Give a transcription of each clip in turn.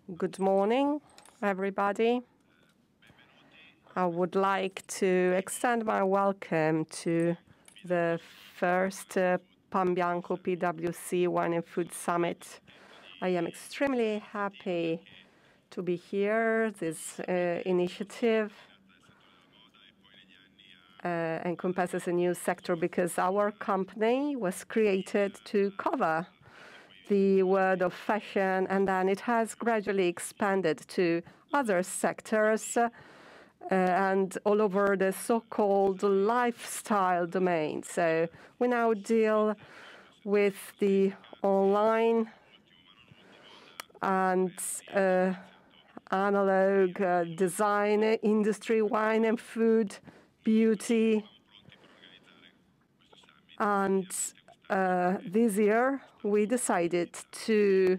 Good morning, everybody. I would like to extend my welcome to the first Pan Bianco PwC Wine and Food Summit. I am extremely happy to be here. This initiative encompasses a new sector because our company was created to cover the world of fashion, and then it has gradually expanded to other sectors and all over the so-called lifestyle domain. So we now deal with the online and analog design industry, wine and food, beauty. And this year, we decided to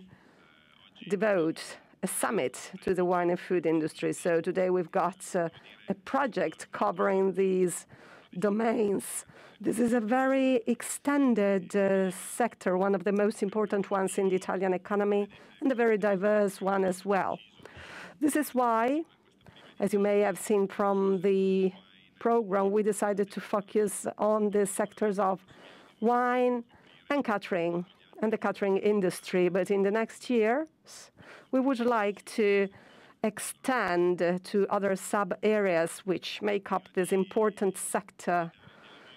devote a summit to the wine and food industry. So today we've got a project covering these domains. This is a very extended sector, one of the most important ones in the Italian economy, and a very diverse one as well. This is why, as you may have seen from the program, we decided to focus on the sectors of wine and catering and the catering industry. But in the next years, we would like to extend to other sub-areas which make up this important sector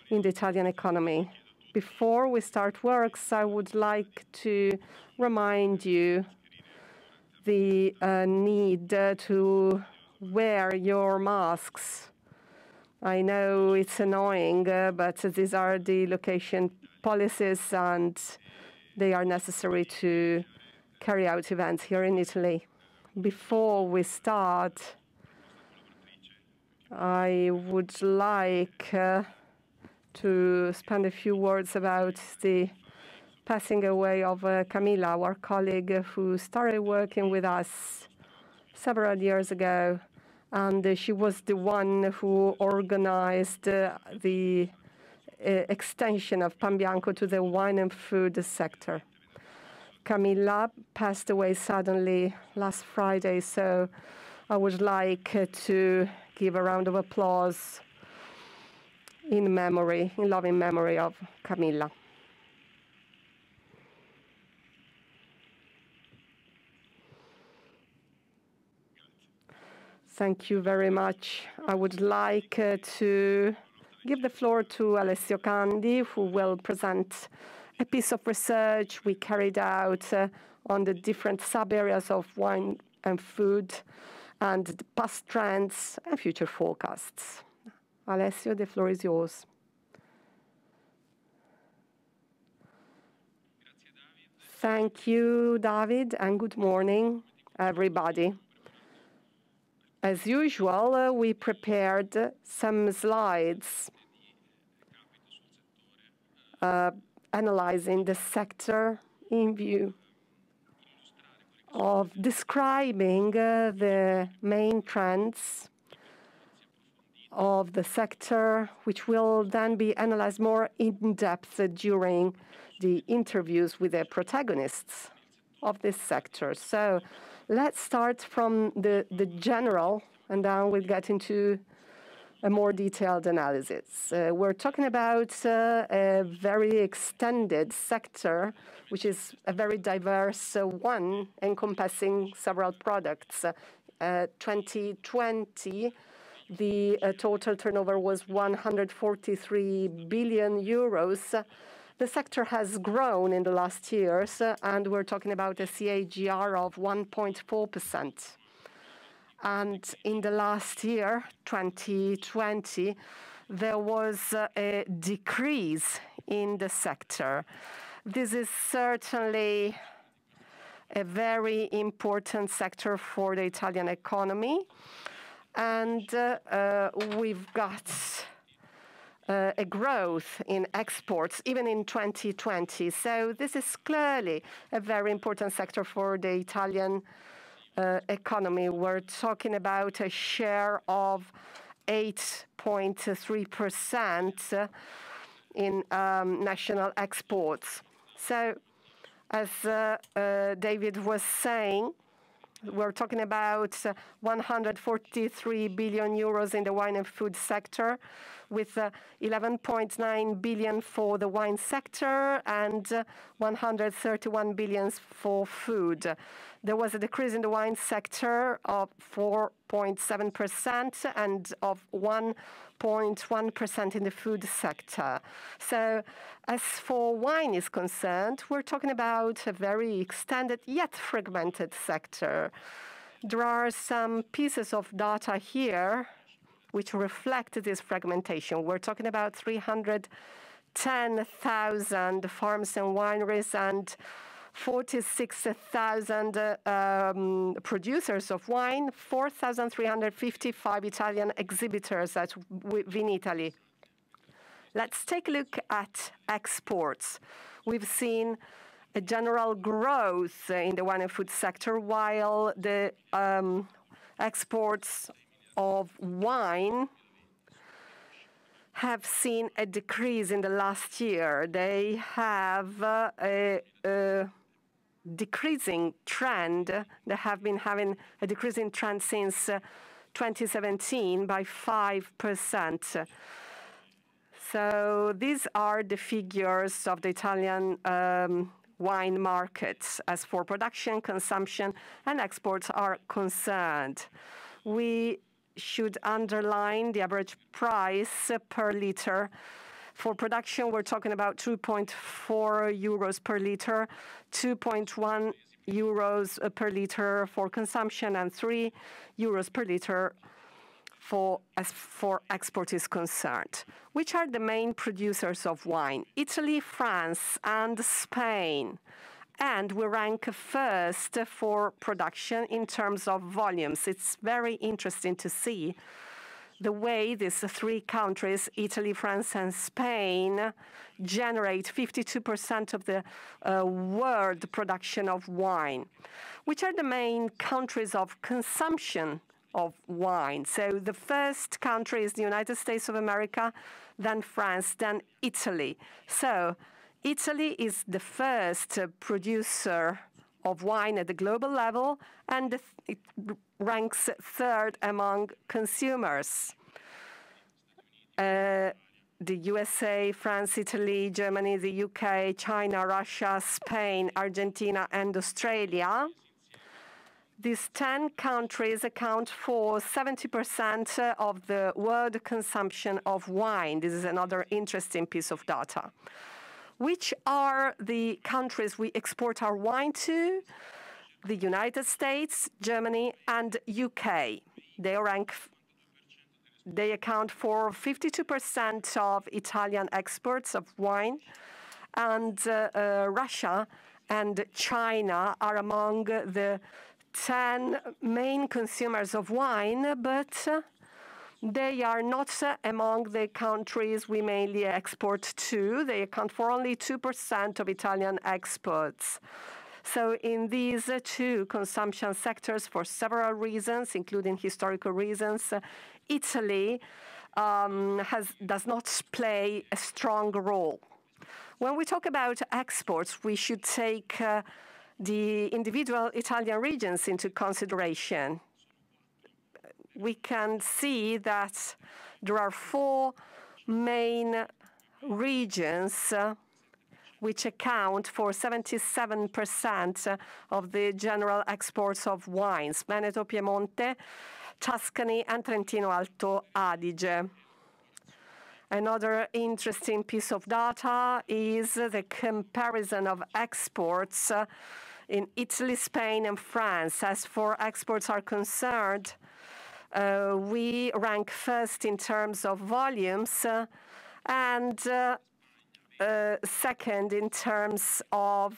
in the Italian economy. Before we start works, I would like to remind you the need to wear your masks. I know it's annoying, but these are the location policies, and they are necessary to carry out events here in Italy. Before we start, I would like to spend a few words about the passing away of Camilla, our colleague who started working with us several years ago. And she was the one who organized the extension of Pan Bianco to the wine and food sector. Camilla passed away suddenly last Friday, so I would like to give a round of applause in loving memory of Camilla. Thank you very much. I would like to give the floor to Alessio Candi, who will present a piece of research we carried out on the different sub-areas of wine and food and the past trends and future forecasts. Alessio, the floor is yours. Thank you, David, and good morning, everybody. As usual, we prepared some slides analyzing the sector in view of describing the main trends of the sector, which will then be analyzed more in depth during the interviews with the protagonists of this sector. So let's start from the general, and then we'll get into a more detailed analysis. We're talking about a very extended sector, which is a very diverse one, encompassing several products. 2020, the total turnover was 143 billion euros. The sector has grown in the last years, and we're talking about a CAGR of 1.4%. And in the last year, 2020, there was a decrease in the sector. This is certainly a very important sector for the Italian economy. And we've got a growth in exports, even in 2020. So this is clearly a very important sector for the Italian economy. We're talking about a share of 8.3% in national exports. So as David was saying, We're talking about 143 billion euros in the wine and food sector, with 11.9 billion for the wine sector and 131 billion for food. There was a decrease in the wine sector of 4.7% and of 1.1% in the food sector. So as for wine is concerned, we're talking about a very extended yet fragmented sector. There are some pieces of data here which reflect this fragmentation. We're talking about 310,000 farms and wineries and 46,000 producers of wine, 4,355 Italian exhibitors at WINE&FOOD. Let's take a look at exports. We've seen a general growth in the wine and food sector, while the exports of wine have seen a decrease in the last year. They have a decreasing trend. They have been having a decreasing trend since 2017 by 5%. So these are the figures of the Italian wine markets as for production, consumption, and exports are concerned. We should underline the average price per liter. For production, we're talking about 2.4 euros per liter, 2.1 euros per liter for consumption, and 3 euros per liter as for export is concerned. Which are the main producers of wine? Italy, France, and Spain. And we rank first for production in terms of volumes. It's very interesting to see the way these three countries, Italy, France, and Spain, generate 52% of the world production of wine. Which are the main countries of consumption of wine? So the first country is the United States of America, then France, then Italy. So Italy is the first producer of wine at the global level, and it ranks third among consumers. The USA, France, Italy, Germany, the UK, China, Russia, Spain, Argentina, and Australia. These 10 countries account for 70% of the world consumption of wine. This is another interesting piece of data. Which are the countries we export our wine to? The United States, Germany, and UK. They account for 52% of Italian exports of wine, and Russia and China are among the 10 main consumers of wine, but they are not among the countries we mainly export to. They account for only 2% of Italian exports. So in these two consumption sectors, for several reasons, including historical reasons, Italy does not play a strong role. When we talk about exports, we should take the individual Italian regions into consideration. We can see that there are 4 main regions which account for 77% of the general exports of wines: Veneto, Piemonte, Tuscany, and Trentino Alto Adige. Another interesting piece of data is the comparison of exports in Italy, Spain, and France. As for exports are concerned, we rank first in terms of volumes and second in terms of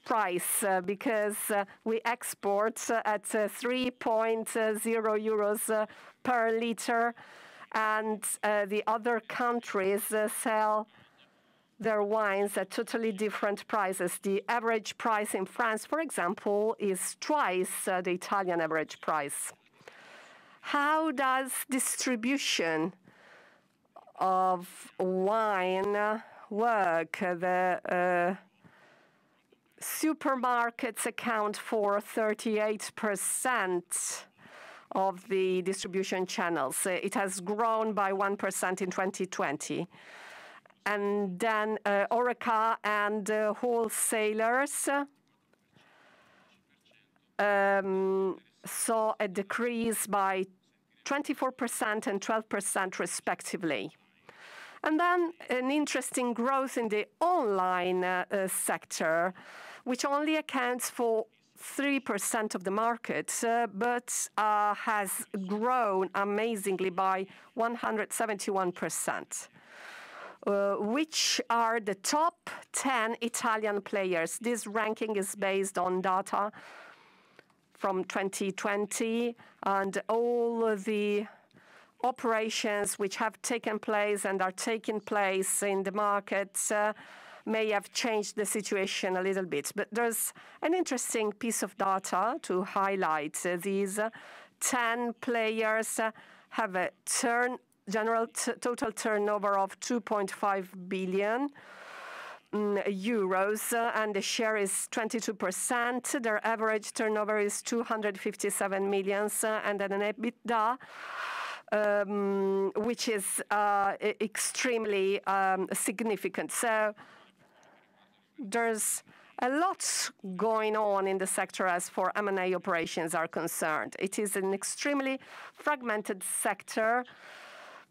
price, because we export at 3.0 euros per liter, and the other countries sell their wines at totally different prices. The average price in France, for example, is twice the Italian average price. How does distribution of wine work? Supermarkets account for 38% of the distribution channels. It has grown by 1% in 2020. And then HoReCa and wholesalers saw a decrease by 24% and 12% respectively. And then an interesting growth in the online sector, which only accounts for 3% of the market, but has grown amazingly by 171%. Which are the top 10 Italian players? This ranking is based on data from 2020, and all the operations which have taken place and are taking place in the market may have changed the situation a little bit. But there's an interesting piece of data to highlight. These 10 players have a general total turnover of 2.5 billion euros, and the share is 22%. Their average turnover is 257 million, and then an EBITDA which is extremely significant. So there's a lot going on in the sector as for M&A operations are concerned. It is an extremely fragmented sector,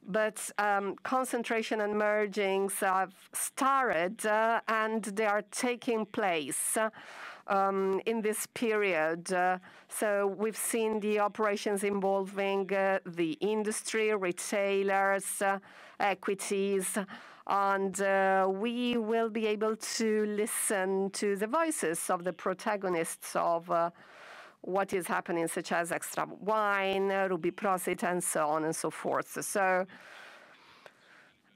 but concentration and mergings have started and they are taking place in this period. So we've seen the operations involving the industry, retailers, equities, and we will be able to listen to the voices of the protagonists of what is happening, such as Extra Wine, Ruby Prosit, and so on and so forth. So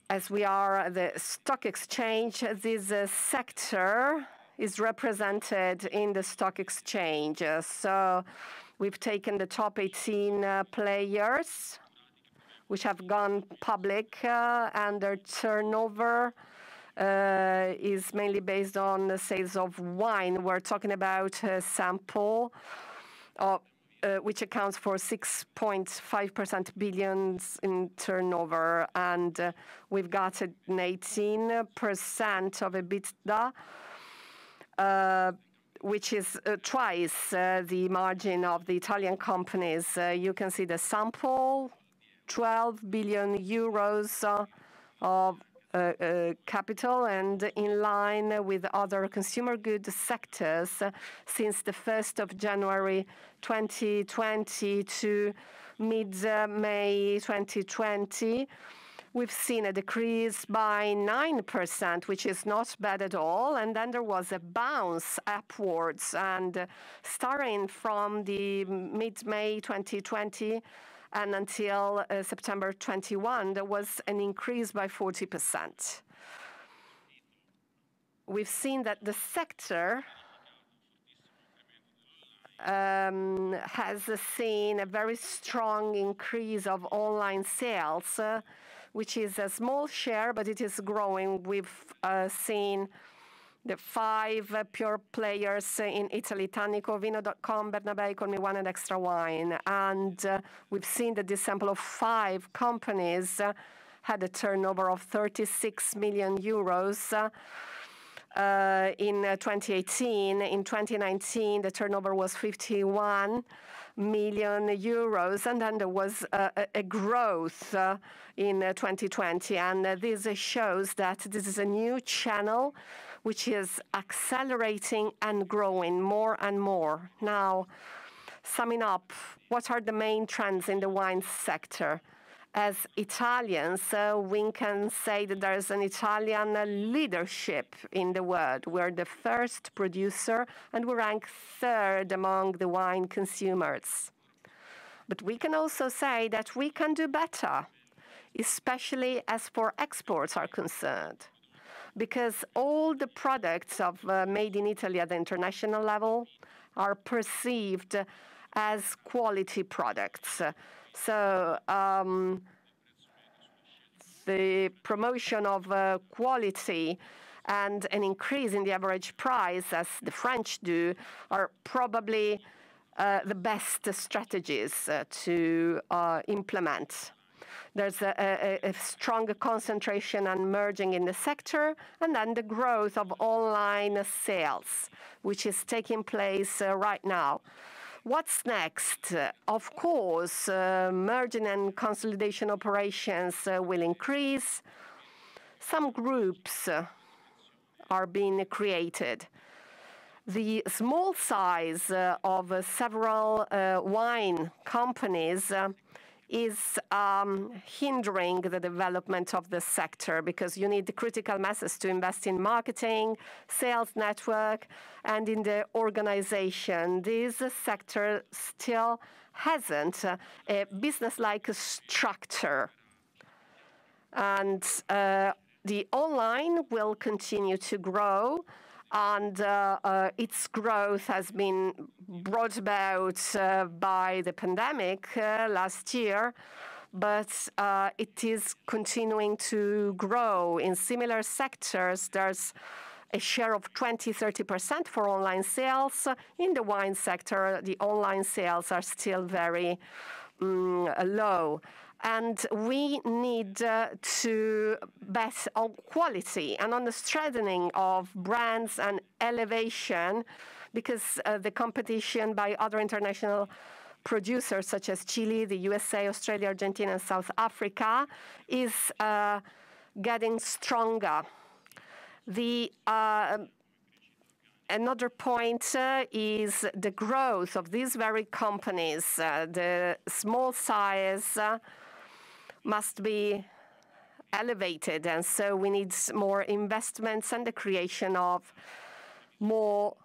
as we are the stock exchange, this sector is represented in the stock exchange. So we've taken the top 18 players which have gone public, and their turnover is mainly based on the sales of wine. We're talking about a sample which accounts for 6.5% billions in turnover, and we've got an 18% of EBITDA, which is twice the margin of the Italian companies. You can see the sample, 12 billion euros of capital, and in line with other consumer goods sectors since the 1st of January 2020 to mid-May 2020. We've seen a decrease by 9%, which is not bad at all. And then there was a bounce upwards, and starting from the mid-May 2020 and until September 21, there was an increase by 40%. We've seen that the sector has seen a very strong increase of online sales, which is a small share, but it is growing. We've seen the 5 pure players in Italy: Tannico, Vino.com, Bernabé, Call Me One, and Extra Wine. And we've seen that this sample of 5 companies had a turnover of 36 million euros in 2018. In 2019, the turnover was 51 million euros, and then there was a growth in 2020. And this shows that this is a new channel which is accelerating and growing more and more. Now, summing up, what are the main trends in the wine sector? As Italians, we can say that there is an Italian leadership in the world. We're the first producer, and we rank 3rd among the wine consumers. But we can also say that we can do better, especially as for exports are concerned, because all the products of made in Italy at the international level are perceived as quality products. So the promotion of quality and an increase in the average price, as the French do, are probably the best strategies to implement. There's a strong concentration and merging in the sector, and then the growth of online sales, which is taking place right now. What's next? Of course, merging and consolidation operations will increase. Some groups are being created. The small size of several wine companies is hindering the development of the sector, because you need the critical masses to invest in marketing, sales network, and in the organization. This sector still hasn't a business-like structure. And the online will continue to grow, and its growth has been brought about by the pandemic last year, but it is continuing to grow. In similar sectors, there's a share of 20–30% for online sales. In the wine sector, the online sales are still very low. And we need to bet on quality and on the strengthening of brands and elevation, because the competition by other international producers such as Chile, the USA, Australia, Argentina, and South Africa is getting stronger. Another point is the growth of these very companies. The small size must be elevated, and so we need more investments and the creation of more.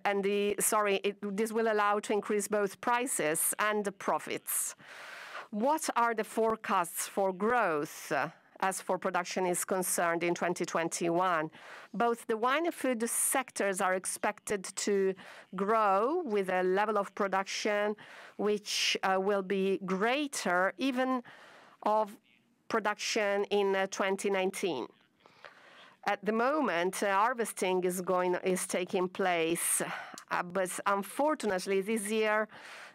This will allow to increase both prices and the profits. What are the forecasts for growth as for production is concerned in 2021? Both the wine and food sectors are expected to grow with a level of production which will be greater even of production in 2019. At the moment, harvesting is taking place, but unfortunately this year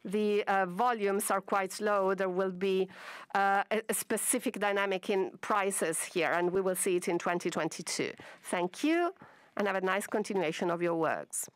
the volumes are quite low. There will be a specific dynamic in prices here, and we will see it in 2022. Thank you, and have a nice continuation of your works.